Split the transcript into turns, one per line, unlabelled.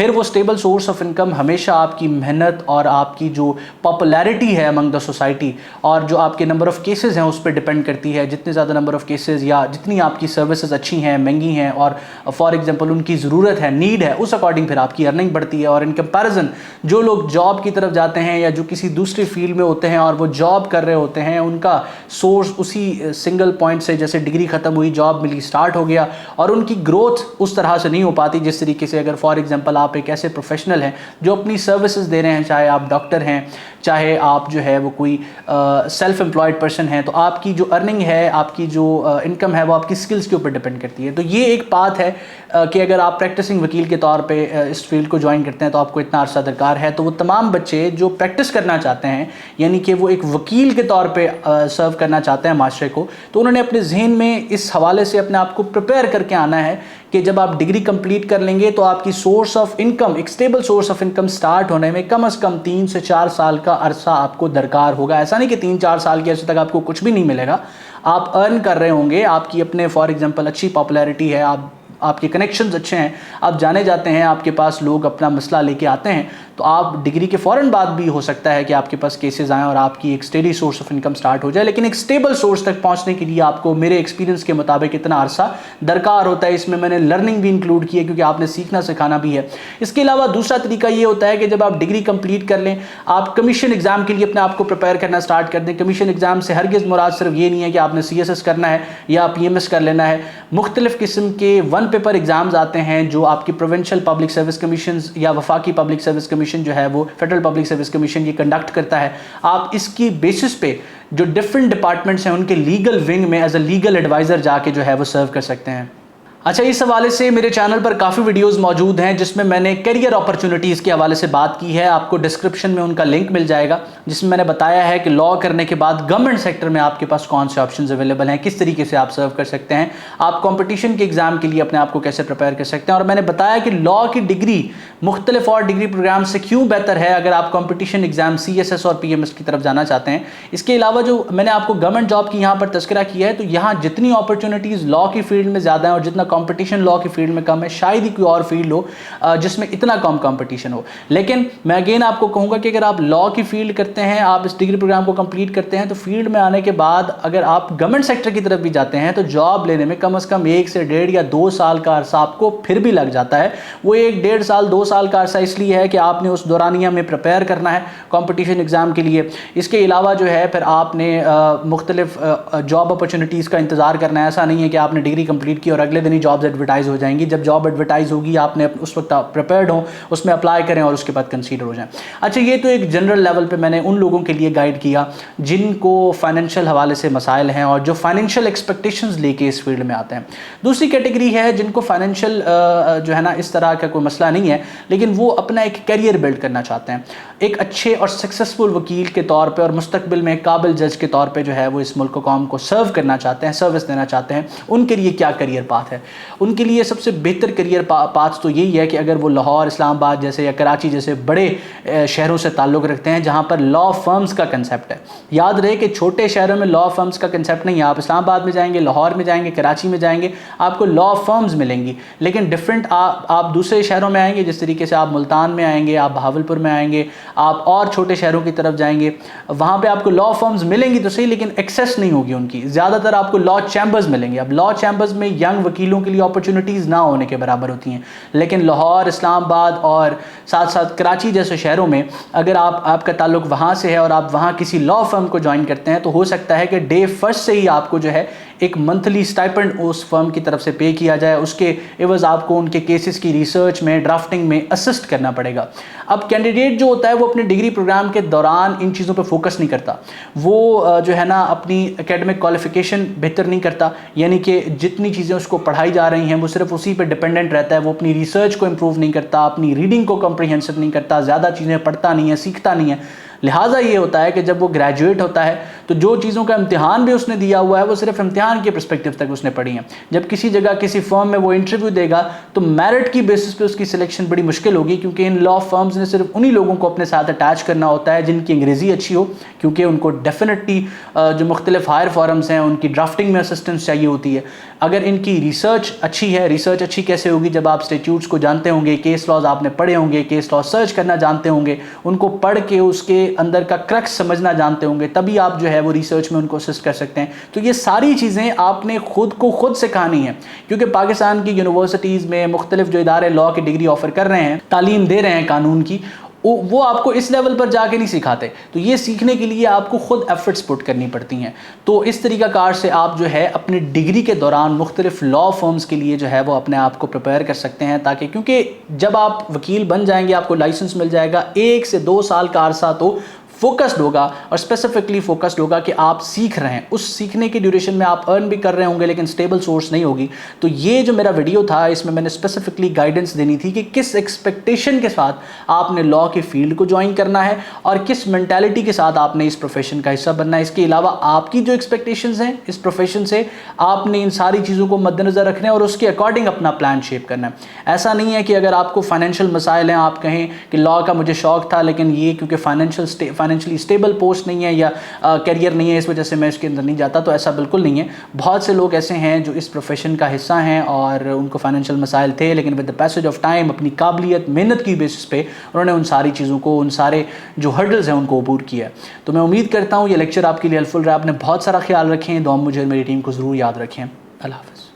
پھر وہ stable source of income ہمیشہ آپ کی محنت اور آپ کی جو پاپولیرٹی ہے امنگ دا سوسائٹی اور جو آپ کے نمبر آف کیسز ہیں اس پہ ڈپینڈ کرتی ہے. جتنے زیادہ نمبر آف کیسز یا جتنی آپ کی سروسز اچھی ہیں, مہنگی ہیں اور فار ایگزامپل ان کی ضرورت ہے, نیڈ ہے, اس اکارڈنگ پھر آپ کی ارننگ بڑھتی ہے. اور ان کمپیریزن جو لوگ جاب کی طرف جاتے ہیں یا جو کسی دوسری فیلڈ میں ہوتے ہیں اور وہ جاب کر رہے ہوتے ہیں, ان کا سورس اسی سنگل پوائنٹ سے, جیسے ڈگری ختم ہوئی جاب ملی اسٹارٹ ہو گیا, اور ان کی گروتھ اس طرح سے نہیں ہو پاتی جس طریقے سے اگر فار ایگزامپل آپ ایک ایسے پروفیشنل ہیں جو اپنی سروسز دے رہے ہیں, چاہے آپ ڈاکٹر ہیں, چاہے آپ جو ہے وہ کوئی سیلف امپلائڈ پرسن ہیں, تو آپ کی جو ارننگ ہے, آپ کی جو انکم ہے وہ آپ کی سکلز کے اوپر ڈپینڈ کرتی ہے. تو یہ ایک بات ہے کہ اگر آپ پریکٹسنگ وکیل کے طور پہ اس فیلڈ کو جوائن کرتے ہیں تو آپ کو اتنا عرصہ درکار ہے. تو وہ تمام بچے جو پریکٹس کرنا چاہتے ہیں, یعنی کہ وہ ایک وکیل کے طور پہ سرو کرنا چاہتے ہیں معاشرے کو, تو انہوں نے اپنے ذہن میں اس حوالے سے اپنے آپ کو پریپیئر کر کے آنا ہے کہ جب آپ ڈگری کمپلیٹ کر لیں گے تو آپ کی سورس آف انکم, ایک stable source of income start ہونے میں کم از کم 3 سے 4 سال کا عرصہ آپ کو درکار ہوگا. ایسا نہیں کہ 3-4 سال کے عرصے تک آپ کو کچھ بھی نہیں ملے گا, آپ ارن کر رہے ہوں گے, آپ کی اپنے فار ایگزامپل اچھی پاپولیرٹی ہے, آپ کے کنیکشنز اچھے ہیں, آپ جانے جاتے ہیں, آپ کے پاس لوگ اپنا مسئلہ لے کے آتے ہیں, تو آپ ڈگری کے فوراً بعد بھی ہو سکتا ہے کہ آپ کے پاس کیسز آئیں اور آپ کی ایک steady source of income start ہو جائے. لیکن ایک اسٹیبل سورس تک پہنچنے کے لیے آپ کو میرے ایکسپیرینس کے مطابق اتنا عرصہ درکار ہوتا ہے. اس میں نے لرننگ بھی انکلوڈ کی ہے کیونکہ آپ نے سیکھنا سکھانا بھی ہے. اس کے علاوہ دوسرا طریقہ یہ ہوتا ہے کہ جب آپ ڈگری کمپلیٹ کر لیں, آپ کمیشن ایگزام کے لیے اپنے آپ کو پریپیئر کرنا سٹارٹ کر دیں. کمیشن ایگزام سے ہرگز مراد صرف یہ نہیں ہے کہ آپ نے CSS کرنا ہے یا PMS کر لینا ہے. مختلف قسم کے 1 پیپر ایگزامز آتے ہیں جو آپ کی پروونشل پبلک سروس کمیشنز یا وفاقی پبلک سروس کمیشن جو ہے وہ فیڈرل پبلک سروس کمیشن یہ کنڈکٹ کرتا ہے. آپ اس کی بیسس پہ جو ڈفرینٹ ڈپارٹمنٹس ہیں ان کے لیگل ونگ میں ایز اے لیگل ایڈوائزر جا کے جو ہے وہ سرو کر سکتے ہیں. اچھا, اس حوالے سے میرے چینل پر کافی ویڈیوز موجود ہیں جس میں میں نے کیریئر اپرچونٹیز کے حوالے سے بات کی ہے. آپ کو ڈسکرپشن میں ان کا لنک مل جائے گا جس میں نے بتایا ہے کہ لاء کرنے کے بعد گورنمنٹ سیکٹر میں آپ کے پاس کون سے آپشنز اویلیبل ہیں, کس طریقے سے آپ سرو کر سکتے ہیں, آپ کمپٹیشن کے ایگزام کے لیے اپنے آپ کو کیسے پریپیئر کر سکتے ہیں. اور میں نے بتایا کہ لاء کی ڈگری مختلف اور ڈگری پروگرام سے کیوں بہتر ہے اگر آپ کمپٹیشن ایگزام CSS اور PMS کی طرف جانا چاہتے ہیں. اس کے علاوہ جو میں نے آپ کو گورنمنٹ جاب کی یہاں پر تذکرہ کیا ہے, تو یہاں جتنی اپرچونٹیز لاء کی فیلڈ میں زیادہ ہیں اور جتنا کمپٹیشن لاء کی فیلڈ میں کم ہے, شاید ہی کوئی اور فیلڈ ہو جس میں اتنا کم کمپٹیشن ہو. لیکن میں اگین آپ کو کہوں گا کہ اگر آپ لاء کی فیلڈ کرتے ہیں, آپ اس ڈگری پروگرام کو کمپلیٹ کرتے ہیں, تو فیلڈ میں آنے کے بعد اگر آپ گورنمنٹ سیکٹر کی طرف بھی جاتے ہیں تو جاب لینے میں کم از کم 1 سے 1.5 یا 2 سال کا عرصہ آپ کو پھر بھی لگ جاتا ہے. وہ 1-1.5 سال 2 سال کا عرصہ اس لیے ہے کہ آپ نے اس دورانیہ میں پریپیئر کرنا ہے کمپٹیشن ایگزام کے لیے. اس کے علاوہ جو ہے پھر آپ نے مختلف جاب اپرچونٹیز کا انتظار کرنا ہے. ایسا نہیں ہے کہ آپ نے ڈگری کمپلیٹ کی اور اگلے دن ہی جابز ایڈورٹائز ہو جائیں گی. جب جاب ایڈورٹائز ہوگی آپ نے اس وقت پریپیئرڈ ہوں, اس میں اپلائی کریں اور اس کے بعد کنسیڈر ہو جائیں. اچھا, یہ تو ایک جنرل لیول پہ میں نے ان لوگوں کے لیے گائیڈ کیا جن کو فائنینشیل حوالے سے مسائل ہیں اور جو فائنینشیل ایکسپیکٹیشنز لے کے اس فیلڈ میں آتے ہیں. دوسری کیٹیگری ہے جن کو فائنینشیل جو ہے نا اس طرح کا کوئی مسئلہ نہیں ہے, لیکن وہ اپنا ایک کیریئر بلڈ کرنا چاہتے ہیں, ایک اچھے اور سکسیسفل وکیل کے طور پہ اور مستقبل میں قابل جج کے طور پہ جو ہے وہ اس ملک و قوم کو سرو کرنا چاہتے ہیں, سروس دینا چاہتے ہیں. ان کے لیے کیا کیریئر پاتھ ہے؟ ان کے لیے سب سے بہتر کیریئر پاتھ تو یہی ہے کہ اگر وہ لاہور, اسلام آباد جیسے یا کراچی جیسے بڑے شہروں سے تعلق رکھتے ہیں جہاں پر لاء فرمز کا کنسیپٹ ہے. یاد رہے کہ چھوٹے شہروں میں لاء فرمز کا کنسیپٹ نہیں ہے. آپ اسلام آباد میں جائیں گے, لاہور میں جائیں گے, کراچی میں جائیں گے, آپ کو لاء فرمز ملیں گی, لیکن ڈفرینٹ آپ دوسرے شہروں میں آئیں گے, جس طریقے سے آپ ملتان میں آئیں گے, آپ بہاولپور میں آئیں گے, آپ اور چھوٹے شہروں کی طرف جائیں گے, وہاں پہ آپ کو لاء فرمز ملیں گی تو صحیح, لیکن ایکسیس نہیں ہوگی ان کی. زیادہ تر آپ کو لاء چیمبرز ملیں گے. اب لاء چیمبرز میں ینگ وکیلوں کے لیے اپرچونٹیز نہ ہونے کے برابر ہوتی ہیں, لیکن لاہور, اسلام آباد اور ساتھ ساتھ کراچی جیسے شہروں میں اگر آپ کا تعلق وہاں سے ہے اور آپ وہاں کسی لاء فرم کو جوائن کرتے ہیں تو ہو سکتا ہے کہ ڈے فرسٹ سے ہی آپ کو جو ہے ایک منتھلی اسٹائپنڈ اس فرم کی طرف سے پے کیا جائے. اس کے عوض آپ کو ان کے کیسز کی ریسرچ میں, ڈرافٹنگ میں اسسٹ کرنا پڑے گا. اب کینڈیڈیٹ جو ہوتا ہے وہ اپنے ڈگری پروگرام کے دوران ان چیزوں پہ فوکس نہیں کرتا, وہ جو ہے نا اپنی اکیڈمک کوالیفیکیشن بہتر نہیں کرتا, یعنی کہ جتنی چیزیں اس کو پڑھائی جا رہی ہیں وہ صرف اسی پہ ڈپینڈنٹ رہتا ہے. وہ اپنی ریسرچ کو امپروو نہیں کرتا, اپنی ریڈنگ کو کمپریہنسو نہیں کرتا, زیادہ چیزیں پڑھتا نہیں ہے, سیکھتا نہیں ہے. لہٰذا یہ ہوتا ہے کہ جب وہ گریجویٹ ہوتا ہے تو جو چیزوں کا امتحان بھی اس نے دیا ہوا ہے وہ صرف امتحان کے پرسپیکٹو تک اس نے پڑھی ہیں. جب کسی جگہ کسی فرم میں وہ انٹرویو دے گا تو میرٹ کی بیسس پہ اس کی سلیکشن بڑی مشکل ہوگی, کیونکہ ان لاء فرمز نے صرف انہی لوگوں کو اپنے ساتھ اٹیچ کرنا ہوتا ہے جن کی انگریزی اچھی ہو, کیونکہ ان کو ڈیفینیٹلی جو مختلف ہائر فارمز ہیں ان کی ڈرافٹنگ میں اسسٹنس چاہیے ہوتی ہے. اگر ان کی ریسرچ اچھی ہے. ریسرچ اچھی کیسے ہوگی؟ جب آپ اسٹیٹیوٹس کو جانتے ہوں گے, کیس لاز آپ نے پڑھے ہوں گے, کیس لاز سرچ کرنا جانتے ہوں گے, ان کو پڑھ کے اس کے اندر کا کرکس سمجھنا جانتے ہوں گے, تبھی آپ جو ہے وہ ریسرچ میں ان کو اسسٹ کر سکتے ہیں. تو یہ ساری چیزیں آپ نے خود کو خود سکھانی ہے, کیونکہ پاکستان کی یونیورسٹیز میں مختلف جو ادارے لاء کی ڈگری آفر کر رہے ہیں, تعلیم دے رہے ہیں قانون کی, وہ آپ کو اس لیول پر جا کے نہیں سکھاتے. تو یہ سیکھنے کے لیے آپ کو خود ایفرٹس پٹ کرنی پڑتی ہیں. تو اس طریقہ کار سے آپ جو ہے اپنی ڈگری کے دوران مختلف لاء فرمز کے لیے جو ہے وہ اپنے آپ کو پریپیئر کر سکتے ہیں, تاکہ کیونکہ جب آپ وکیل بن جائیں گے, آپ کو لائسنس مل جائے گا, 1 سے 2 سال کا عرصہ تو فوکسڈ ہوگا, اور اسپیسیفکلی فوکسڈ ہوگا کہ آپ سیکھ رہے ہیں. اس سیکھنے کی ڈیوریشن میں آپ ارن بھی کر رہے ہوں گے, لیکن اسٹیبل سورس نہیں ہوگی. تو یہ جو میرا ویڈیو تھا, اس میں نے اسپیسیفکلی گائیڈنس دینی تھی کہ کس ایکسپیکٹیشن کے ساتھ آپ نے لاء کی فیلڈ کو جوائن کرنا ہے, اور کس مینٹیلٹی کے ساتھ آپ نے اس پروفیشن کا حصہ بننا ہے. اس کے علاوہ آپ کی جو ایکسپیکٹیشنز ہیں اس پروفیشن سے, آپ نے ان ساری چیزوں کو مد نظر رکھنا ہے اور اس کے اکارڈنگ اپنا پلان شیپ کرنا ہے. ایسا نہیں ہے کہ اگر آپ کو فائنینشیل مسائل ہیں, آپ کہیں کہ لاء کا مجھے شوق تھا, لیکن یہ کیونکہ فائنینشلی اسٹیبل پوسٹ نہیں ہے یا کیریئر نہیں ہے, اس وجہ سے میں اس کے اندر نہیں جاتا. تو ایسا بالکل نہیں ہے. بہت سے لوگ ایسے ہیں جو اس پروفیشن کا حصہ ہیں اور ان کو فائنینشیل مسائل تھے, لیکن with the passage of time اپنی قابلیت, محنت کی بیسس پہ انہوں نے ان ساری چیزوں کو, ان سارے جو ہرڈلز ہیں ان کو عبور کیا ہے. تو میں امید کرتا ہوں یہ لیکچر آپ کے لیے ہیلپ فل رہا. آپ نے بہت سارا خیال رکھیں, دعا مجھے اور میری ٹیم کو ضرور یاد رکھیں. اللہ حافظ.